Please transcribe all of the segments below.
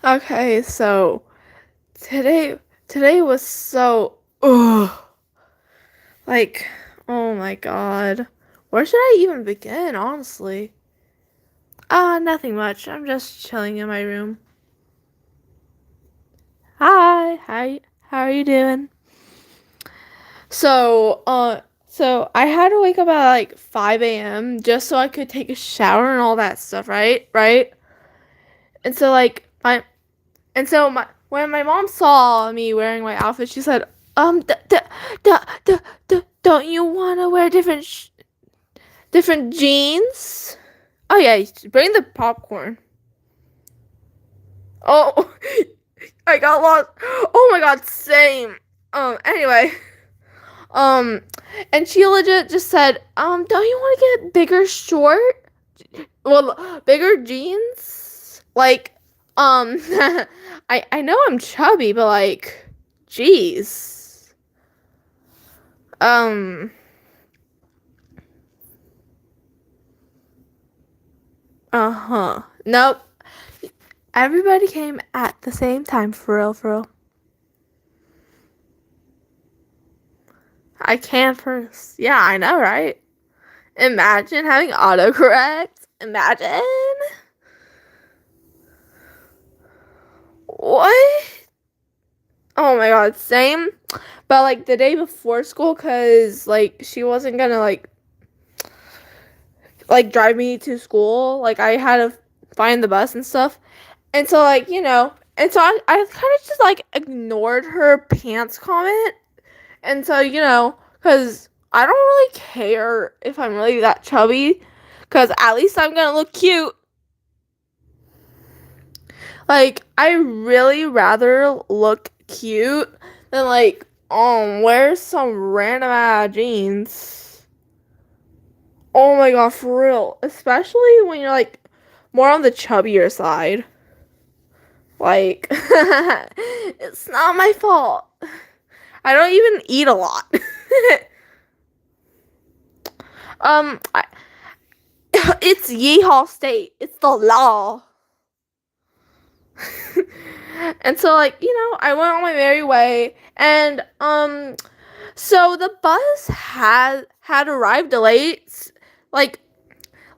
Okay, so today today was so ugh, like oh my god. Where should I even begin, honestly? Nothing much. I'm just chilling in my room. Hi, how are you doing? So I had to wake up at like 5 a.m. just so I could take a shower and all that stuff, right? Right? And so like my And so when my mom saw me wearing my outfit, she said, don't you want to wear different jeans?" Oh yeah, bring the popcorn. Oh, I got lost. Oh my god, same. Anyway, um, and she legit just said, don't you want to get bigger bigger jeans? Like, um, I know I'm chubby, but like, jeez. Um, uh-huh. Nope. Everybody came at the same time, for real, for real. I can first. Yeah, I know, right? Imagine having autocorrect. Imagine. What? Oh my god, same. But like the day before school, cause like she wasn't gonna like drive me to school. Like I had to find the bus and stuff. And so like, and so I kind of just like ignored her pants comment. And so, cuz I don't really care if I'm really that chubby, cuz at least I'm going to look cute. Like I really rather look cute than like wear some random ass jeans. Oh my god, for real. Especially when you're like more on the chubbier side. Like, it's not my fault. I don't even eat a lot. I, it's Yeehaw State. It's the law. And so, like, I went on my merry way, and so the bus had arrived late, like,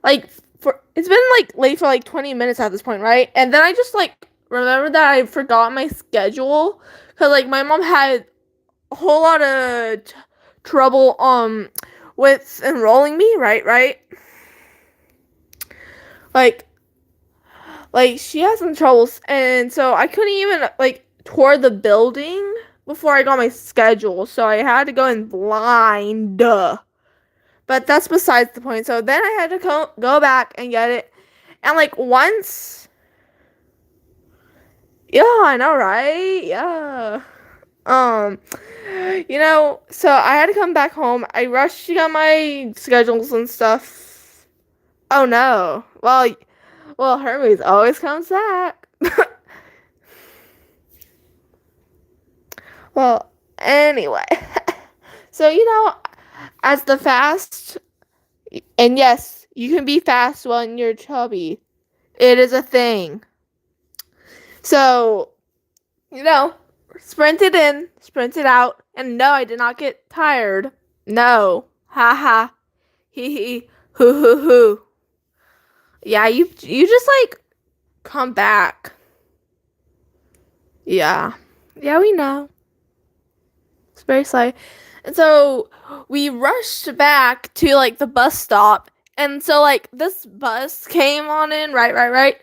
like for it's been like late for like 20 minutes at this point, right? And then I just like remembered that I forgot my schedule because like my mom had a whole lot of trouble with enrolling me, right? Like she had some troubles, and so I couldn't even like tour the building before I got my schedule, so I had to go in blind. But that's besides the point. So then I had to go back and get it. And like once, yeah, I know, right? Yeah. Um, so I had to come back home. I rushed to get my schedules and stuff. Oh no. Well, Hermes always comes back. Well, anyway. So, as the fast, and yes, you can be fast when you're chubby. It is a thing. So, sprinted in, sprinted out, and no, I did not get tired. No. Ha ha. Hee hee. Hoo hoo hoo. Yeah, you just like come back. Yeah. Yeah, we know. It's very sly. And so we rushed back to like the bus stop. And so like this bus came on in, right.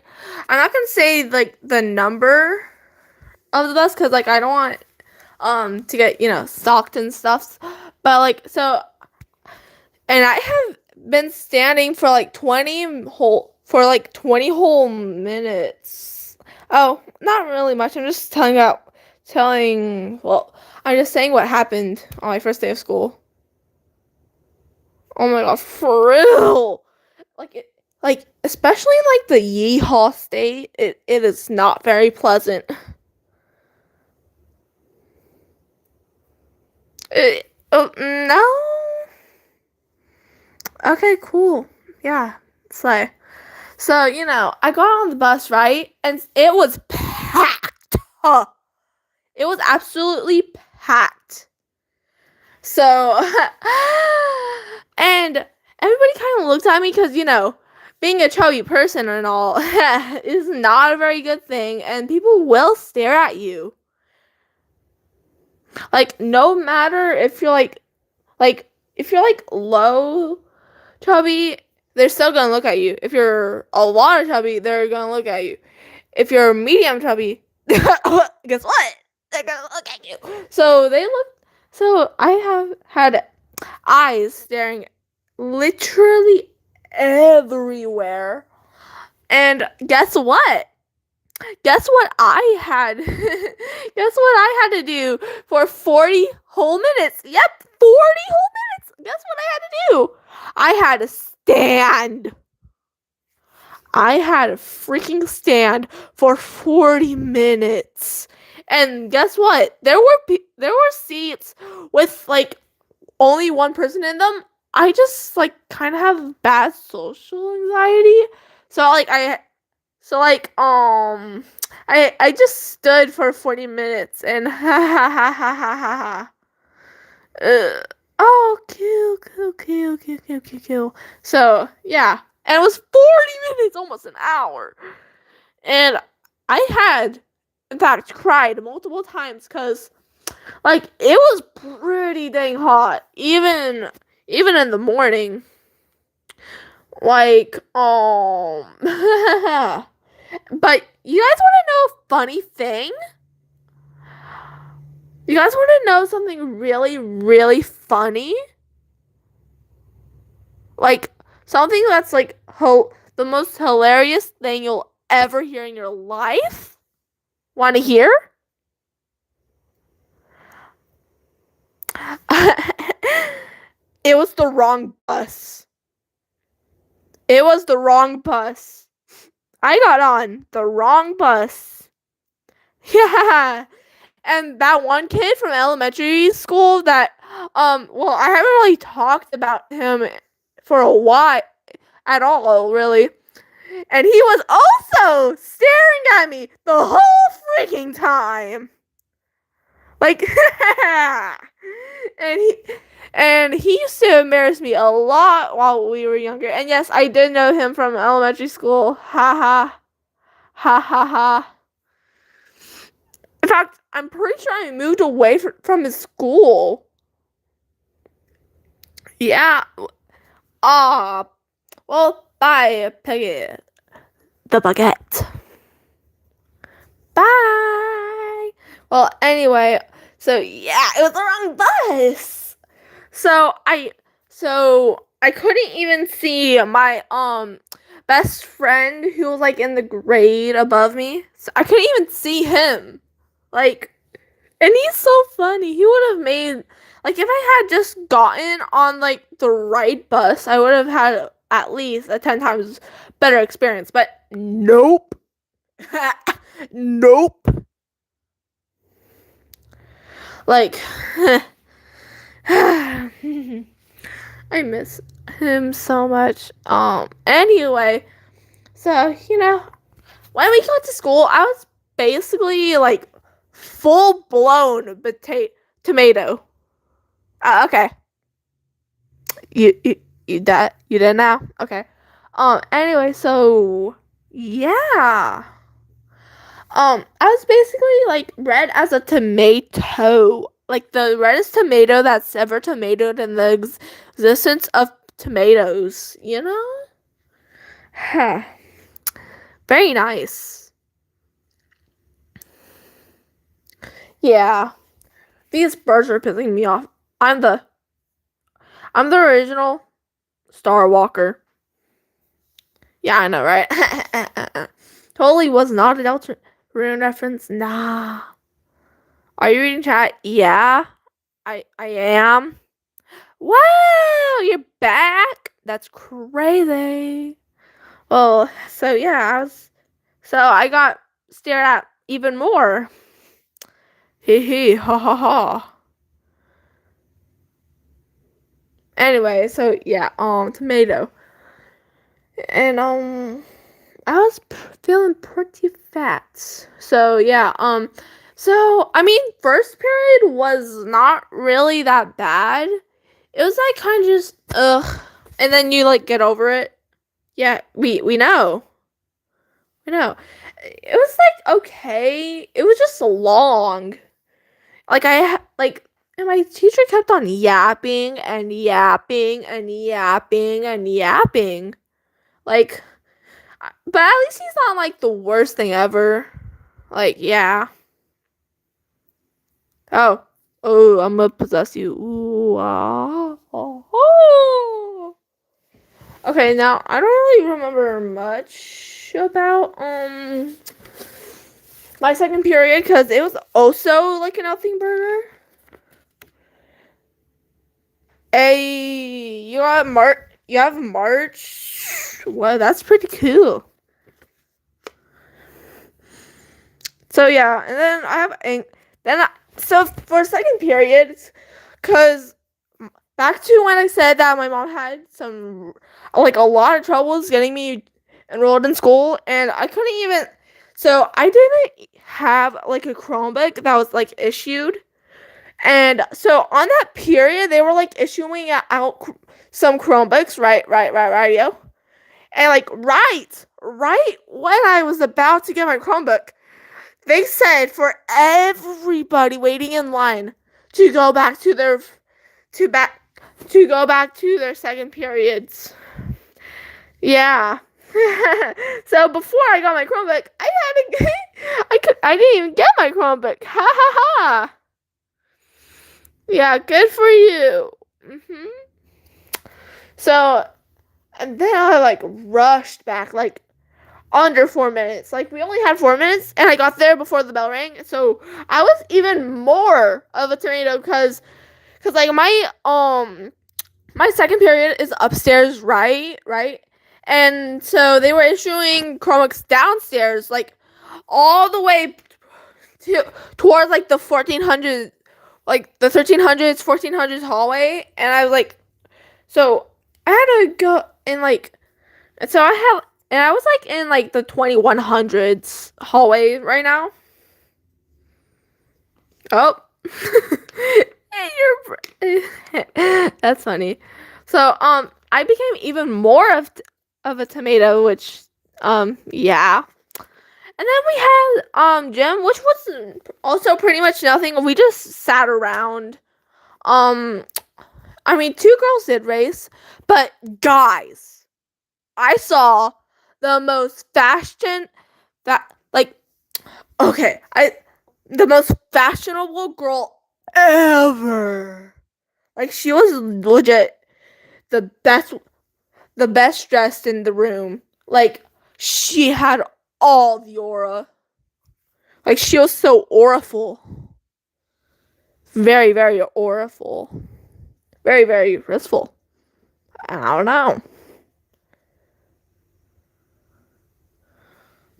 I'm not gonna say like the number of the bus because like I don't want to get stalked and stuff. But like so, and I have been standing for like 20 whole minutes. Oh, not really much. I'm just I'm just saying what happened on my first day of school. Oh my god, for real. Like especially like the Yeehaw state, it is not very pleasant. No. Okay, cool. Yeah. So, I got on the bus, right? And it was packed. It was absolutely packed. So, and everybody kind of looked at me because, being a chubby person and all is not a very good thing, and people will stare at you. Like, no matter if you're if you're like low chubby, they're still gonna look at you. If you're a lot of chubby, they're gonna look at you. If you're medium chubby, guess what? They're gonna look at you. So I have had eyes staring literally everywhere. And guess what? Guess what I had? Guess what I had to do for 40 whole minutes? Yep, 40 whole minutes. Guess what I had to do? I had to stand. I had a freaking stand for 40 minutes. And guess what? There were seats with like only one person in them. I just like kind of have bad social anxiety. I just stood for 40 minutes and ha ha ha ha ha ha ha. Oh, kill. So, yeah. And it was 40 minutes, almost an hour. And I had, in fact, cried multiple times because, like, it was pretty dang hot. Even in the morning. Like, but you guys want to know a funny thing? You guys want to know something really, really funny? Like, something that's like the most hilarious thing you'll ever hear in your life? Want to hear? It was the wrong bus. It was the wrong bus. I got on the wrong bus. Yeah. And that one kid from elementary school that, well, I haven't really talked about him for a while at all, really. And he was also staring at me the whole freaking time. Like, and he used to embarrass me a lot while we were younger. And yes, I did know him from elementary school. Ha ha. Ha ha ha. In fact, I'm pretty sure I moved away from his school. Yeah. Well, bye, Peggy. The baguette. Bye. Well, anyway, so yeah, it was the wrong bus. So I couldn't even see my best friend who was like in the grade above me. So I couldn't even see him. Like, and he's so funny. He would have made, like, if I had just gotten on, like, the right bus, I would have had at least a 10 times better experience. But nope. Nope. Like, I miss him so much. Anyway, so, when we got to school, I was basically, like, full-blown tomato. Okay. You did now? Okay. Anyway, so yeah. I was basically like red as a tomato. Like the reddest tomato that's ever tomatoed in the existence of tomatoes, Huh. Very nice. Yeah. These birds are pissing me off. I'm the original Star Walker. Yeah, I know, right? Totally was not a Deltarune reference. Nah. Are you reading chat? Yeah. I am. Wow, you're back. That's crazy. Well, so yeah, I got stared at even more. Hee ha ha ha. Anyway, so yeah, tomato. And I was feeling pretty fats. So yeah, so I mean, first period was not really that bad. It was like kind of just ugh, and then you like get over it. Yeah, we know, we know. It was like okay. It was just long. Like like, and my teacher kept on yapping and yapping and yapping and yapping. Like, but at least he's not like the worst thing ever. Like, yeah. Oh, oh, I'm gonna possess you. Ooh, ah, oh, oh. Okay, now I don't really remember much about my second period because it was also like a nothing burger. Hey, you have March. You have March. Well, that's pretty cool. So yeah, and then I have so for second period, cause back to when I said that my mom had some like a lot of troubles getting me enrolled in school, and I couldn't even. So I didn't have like a Chromebook that was like issued. And so on that period, they were like issuing out some Chromebooks, right, yo. And like right when I was about to get my Chromebook, they said for everybody waiting in line to go back to their to back to go back to their second periods. Yeah. So before I got my Chromebook, I didn't even get my Chromebook. Ha ha ha. Yeah, good for you. So, and then I like rushed back like under 4 minutes. Like we only had 4 minutes, and I got there before the bell rang. So I was even more of a tornado because like my second period is upstairs, right, and so they were issuing Chromebooks downstairs, like all the way towards like the 1400, like the 1300s, 1400s hallway, and I was like, so I had to go in like, and so I was like in like the 2100s hallway right now. Oh, that's funny. So I became even more of a tomato, which yeah. And then we had gym, which was also pretty much nothing. We just sat around. Um, I mean, two girls did race, but guys, I saw the most fashion that like okay, I the most fashionable girl ever. Like she was legit the best the best dressed in the room. Like she had all the aura. Like she was so auraful. Very, very auraful. Very, very restful. I don't know.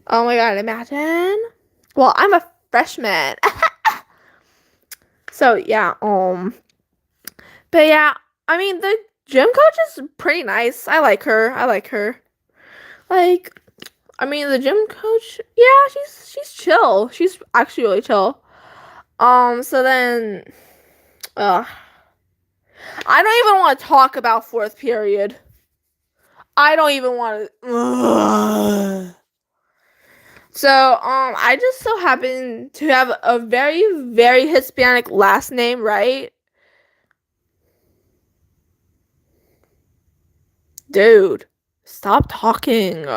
Oh my god, imagine. Well, I'm a freshman. So yeah, but yeah, I mean the gym coach is pretty nice. I like her. Like, I mean the gym coach, yeah, she's chill. She's actually really chill. So then I don't even want to talk about fourth period. I don't even want to. So, I just so happen to have a very, very Hispanic last name, right? Dude, stop talking.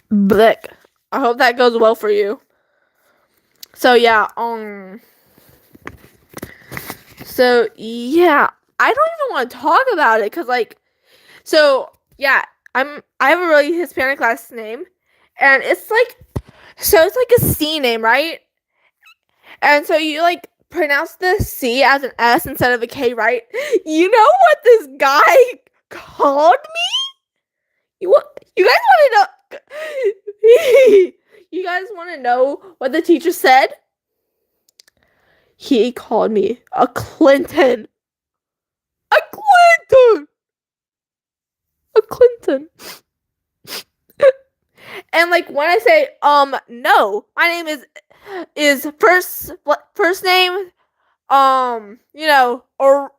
Blick. I hope that goes well for you. So yeah, so yeah, I don't even want to talk about it because like, so yeah, I have a really Hispanic last name, and it's like, so it's like a C name, right? And so you like pronounce the C as an S instead of a K, right? You know what this guy called me? You guys want to know? You guys want to know what the teacher said? He called me a Clinton. A Clinton. A Clinton. And like when I say no, my name is first name or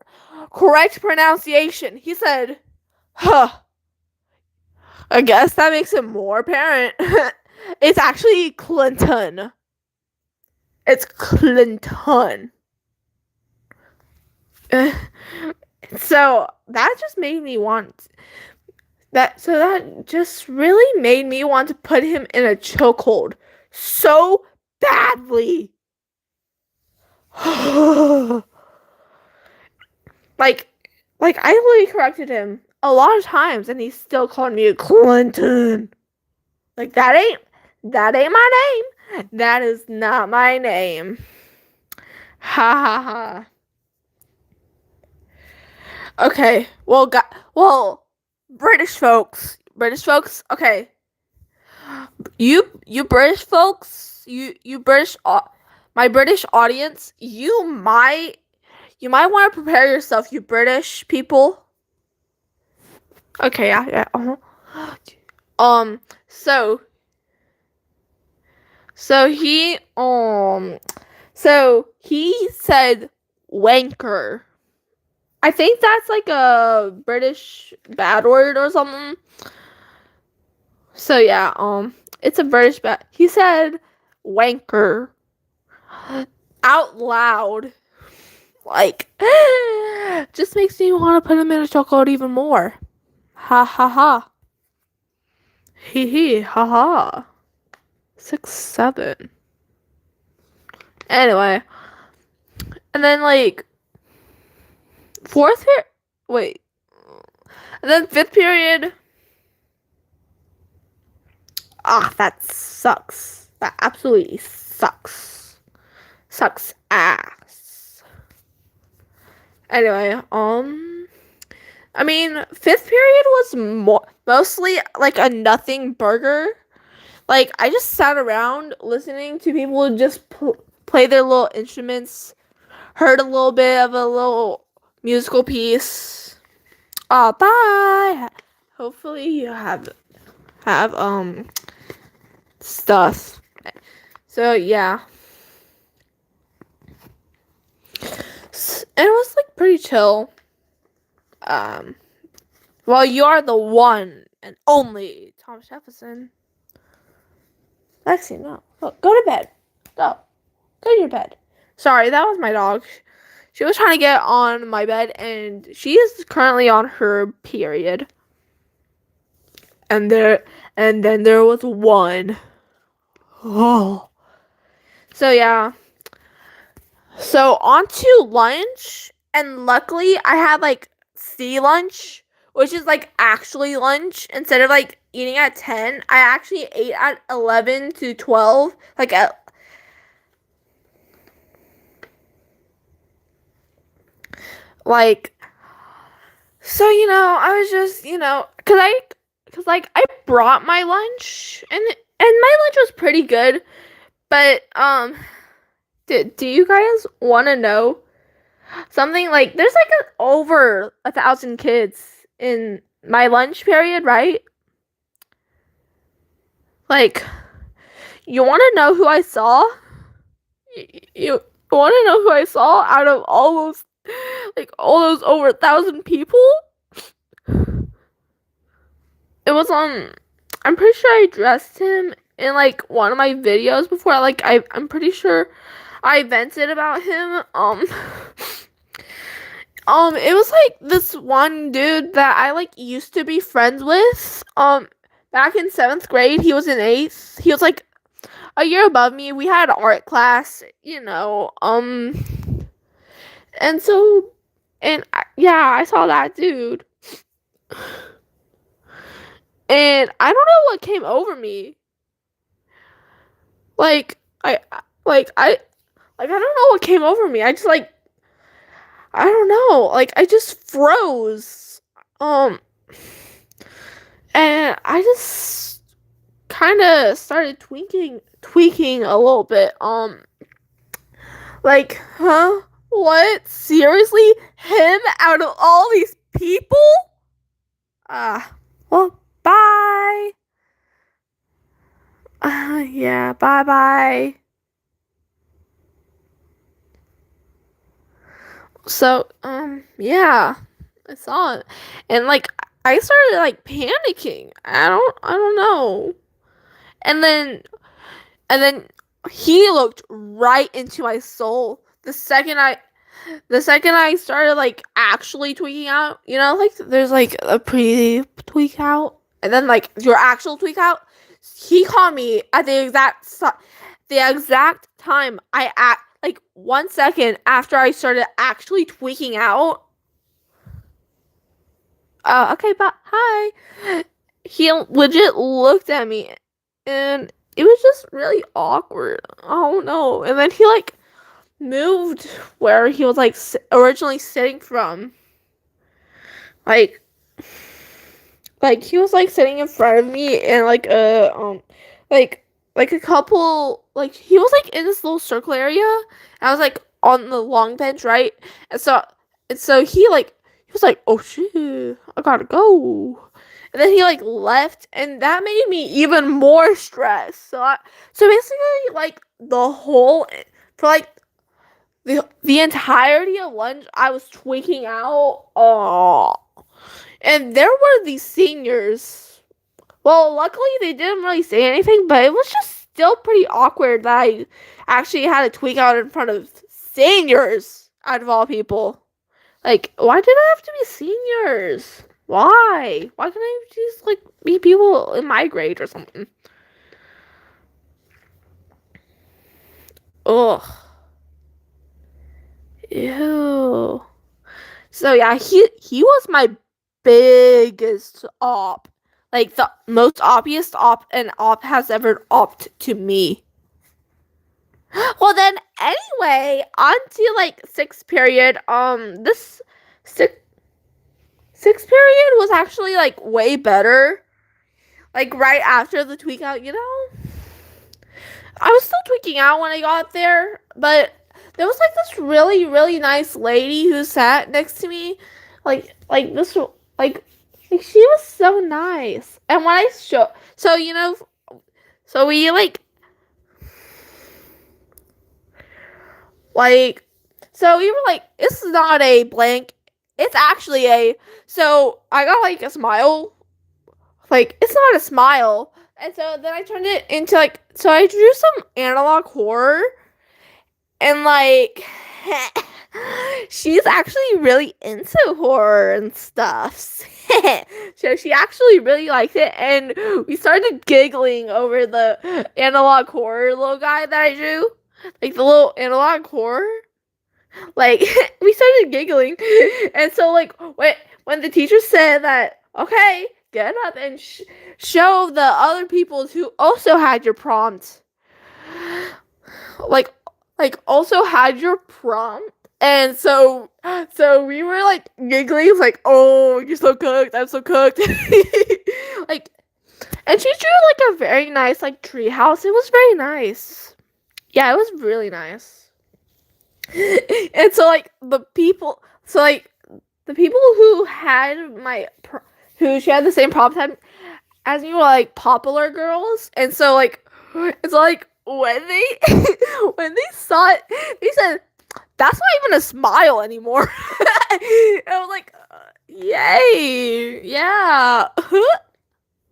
correct pronunciation. He said, huh. I guess that makes it more apparent. It's actually Clinton. It's Clinton. So that just made me want that. So that just really made me want to put him in a chokehold so badly. like, I literally corrected him a lot of times, and he still called me Clinton. Like that ain't my name. That is not my name. Ha ha ha. Okay, well, British folks. Okay, you British folks, you British, my British audience. You might want to prepare yourself, you British people. Okay, yeah. So he said wanker. I think that's like a British bad word or something. So yeah, it's a British bad. He said wanker out loud. Like, just makes me want to put him in a chokehold even more. Ha ha ha. Hee hee ha ha. 6, 7. Anyway, and then like and then 5th period. That sucks. That absolutely sucks. Sucks ass. Anyway, I mean, 5th period was mostly like a nothing burger. Like, I just sat around listening to people just play their little instruments, heard a little bit of a little musical piece. Bye. Hopefully you have stuff. So yeah. And it was like pretty chill. Well, you are the one and only Thomas Jefferson. Lexi, no. Look, go to bed. Go to your bed. Sorry, that was my dog. She was trying to get on my bed, and she is currently on her period. And then there was one. Oh. So yeah. So on to lunch, and luckily I had like sea lunch, which is like actually lunch. Instead of like eating at 10, I actually ate at 11 to 12, like so I was just cuz I brought my lunch, and my lunch was pretty good, but do you guys want to know something? Like, there's like over 1,000 kids in my lunch period, right? Like, you want to know who I saw? You want to know who I saw out of all those over 1,000 people? It was I'm pretty sure I dressed him in like one of my videos before. Like, I'm pretty sure I vented about him. It was like this one dude that I like used to be friends with. Back in 7th grade, he was in 8th. He was like a year above me. We had art class, and so, yeah, I saw that dude. And I don't know what came over me. I don't know what came over me. I just I don't know. I just froze. And I just kind of started tweaking a little bit. Huh? What? Seriously? Him out of all these people? Well, bye. Yeah, bye bye. So, yeah, I saw it, and like I started like panicking. I don't know. And then he looked right into my soul. The second I started like actually tweaking out, like there's like a pre tweak out, and then like your actual tweak out. He called me at the exact time I act like 1 second after I started actually tweaking out. Okay, but hi. He legit looked at me, and it was just really awkward. Oh no! And then he like moved where he was like originally sitting from. Like, he was like sitting in front of me, and like like a couple, like he was like in this little circle area. And I was like on the long bench, right? And so he was like, oh shit, I gotta go. And then he like left, and that made me even more stressed. So basically, like the whole for like the entirety of lunch, I was tweaking out. Oh, and there were these seniors. Well, luckily they didn't really say anything, but it was just still pretty awkward that I actually had to tweak out in front of seniors, out of all people. Like, why did I have to be seniors? Why? Why can't I just like be people in my grade or something? Ugh. Ew. So yeah, he was my biggest op. Like the most obvious op an op has ever opt to me. Well then anyway, on to like sixth period. This sixth period was actually like way better. Like right after the tweak out, I was still tweaking out when I got there, but there was like this really, really nice lady who sat next to me. Like this like she was so nice. And when I show so we like so we were like, this is not a blank, it's actually a, so I got like a smile. Like it's not a smile. And so then I turned it into like, so I drew some analog horror, and like she's actually really into horror and stuff. So she actually really liked it, and we started giggling over the analog horror little guy that I drew, like the little analog horror. Like we started giggling, and so like when the teacher said that, okay, get up and show the other people who also had your prompt, like also had your prompt. And so we were like giggling, like, oh, you're so cooked, I'm so cooked. Like, and she drew like a very nice like tree house. It was very nice. Yeah, it was really nice. And so like the people who had who she had the same prompt as me were like popular girls. And so like it's like when they when they saw it, they said, that's not even a smile anymore. I was like, yay, yeah.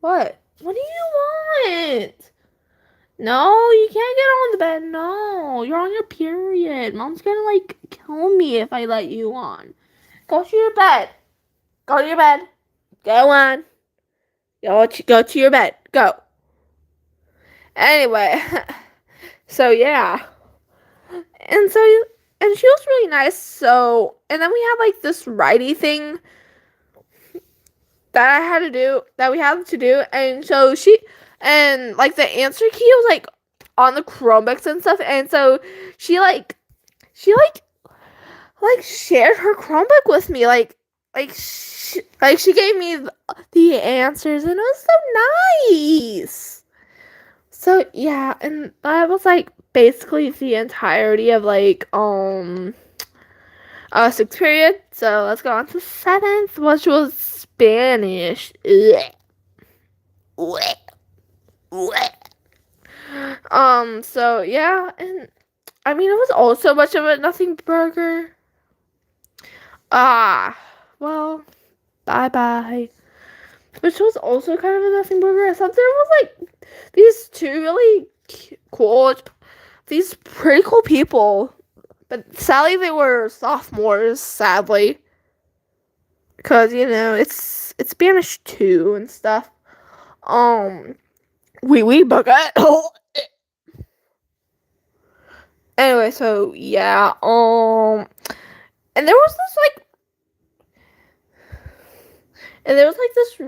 What do you want? No, you can't get on the bed. No, you're on your period. Mom's gonna like kill me if I let you on. Go to your bed. Go to your bed. Go on. Go to your bed. Go. Anyway, so yeah, and she was really nice. So, and then we had like this righty thing that we had to do, and so and like the answer key was like on the Chromebooks and stuff, and so she shared her Chromebook with me, she gave me the answers, and it was so nice. So yeah, and that was like basically the entirety of like sixth period. So let's go on to seventh, which was Spanish. Ugh. Ugh. Ugh. So yeah, and I mean it was also much of a nothing burger. Ah, well, bye bye. Which was also kind of a nothing burger. I thought there was like these two really cool, these pretty cool people, but sadly they were sophomores. Sadly, because it's Spanish too and stuff. Um, we bucket. Anyway, so yeah. And there was this like, and there was like this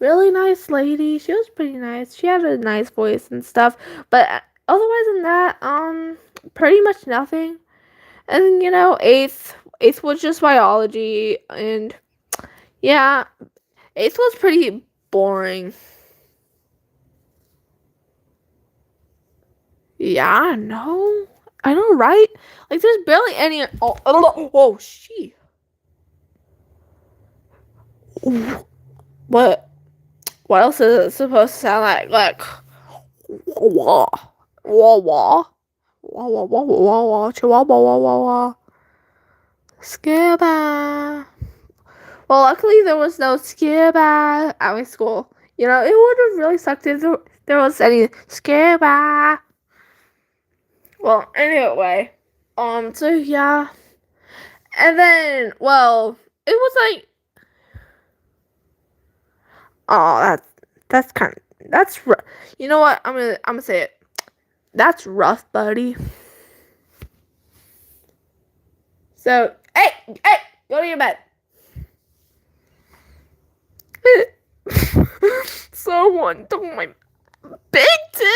really nice lady. She was pretty nice. She had a nice voice and stuff. But otherwise than that, pretty much nothing. And eighth was just biology, and yeah, eighth was pretty boring. Yeah, I know, right? Like, there's barely any. Oh, she. What? What else is it supposed to sound like? Like, wah, wah, wah, wah, wah, wah, wah, wah, chihuahua, wah, wah, wah. Skibba. Well, luckily there was no skibba at my school. It would have really sucked if there was any skibba. Well, anyway, so yeah, and then, well, it was like, oh, that's kind of that's rough. You know what? I'm gonna say it. That's rough, buddy. So, hey, go to your bed. Someone took my big Tim.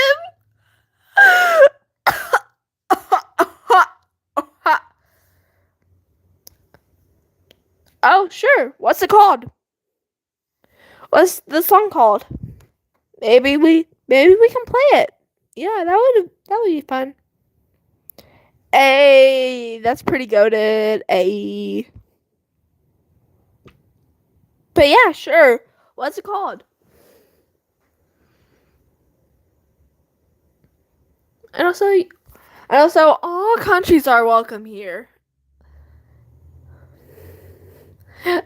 Oh, sure. What's it called? What's the song called? Maybe we can play it. Yeah, that would be fun. Hey, that's pretty goated. Hey. But yeah, sure. What's it called? And also all countries are welcome here.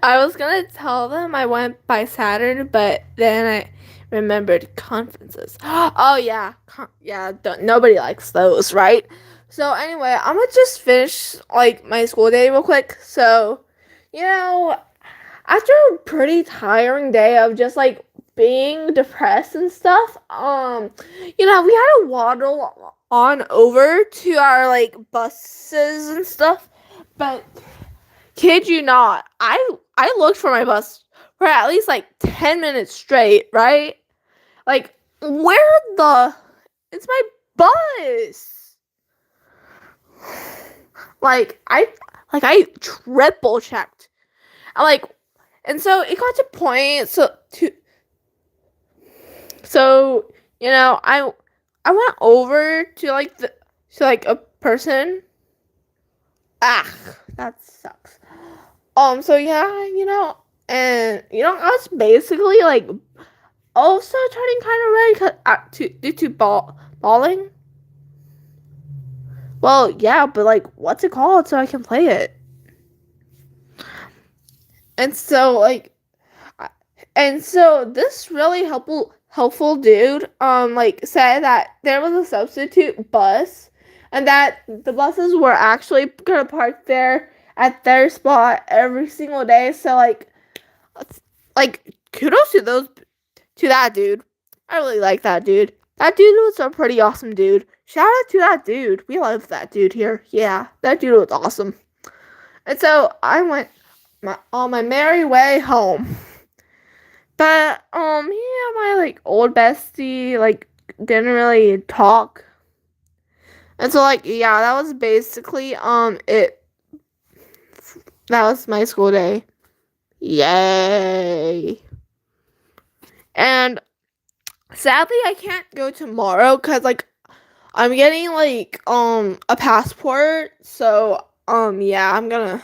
I was gonna tell them I went by Saturn, but then I remembered conferences. Oh yeah, yeah. Nobody likes those, right? So anyway, I'm gonna just finish like my school day real quick. So, after a pretty tiring day of just like being depressed and stuff, we had to waddle on over to our like buses and stuff, but kid you not, I looked for my bus for at least like 10 minutes straight, right? Like, where the it's my bus. I triple checked. Like, and so it got to point so I went over to like a person. Ah, that sucks. So yeah, and I was basically like also turning kind of red due to balling. Well, yeah, but like, what's it called so I can play it? And so like, this really helpful dude like said that there was a substitute bus, and that the buses were actually gonna park there at their spot every single day. So like kudos to that dude. I really like that dude. That dude was a pretty awesome dude. Shout out to that dude. We love that dude here. Yeah, that dude was awesome. And so I went on my merry way home. But my like old bestie like didn't really talk. And so like, yeah, that was basically it. That was my school day. Yay. And sadly I can't go tomorrow cuz like I'm getting like a passport. So yeah, I'm gonna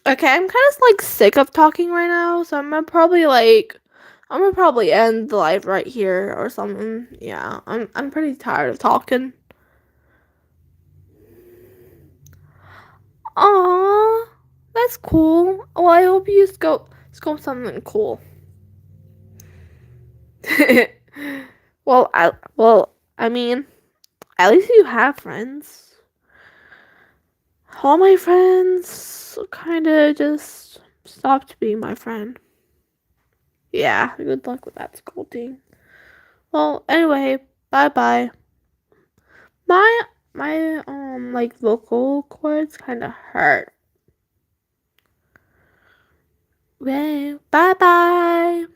Okay, I'm kind of like sick of talking right now, so I'm gonna probably like I'm gonna probably end the live right here or something. Yeah, I'm pretty tired of talking. Aww, that's cool. Well, I hope you scope something cool. I mean, at least you have friends. All my friends kind of just stopped being my friend. Yeah, good luck with that scolding. Well, anyway, bye bye. My like vocal cords kind of hurt. Okay, bye bye.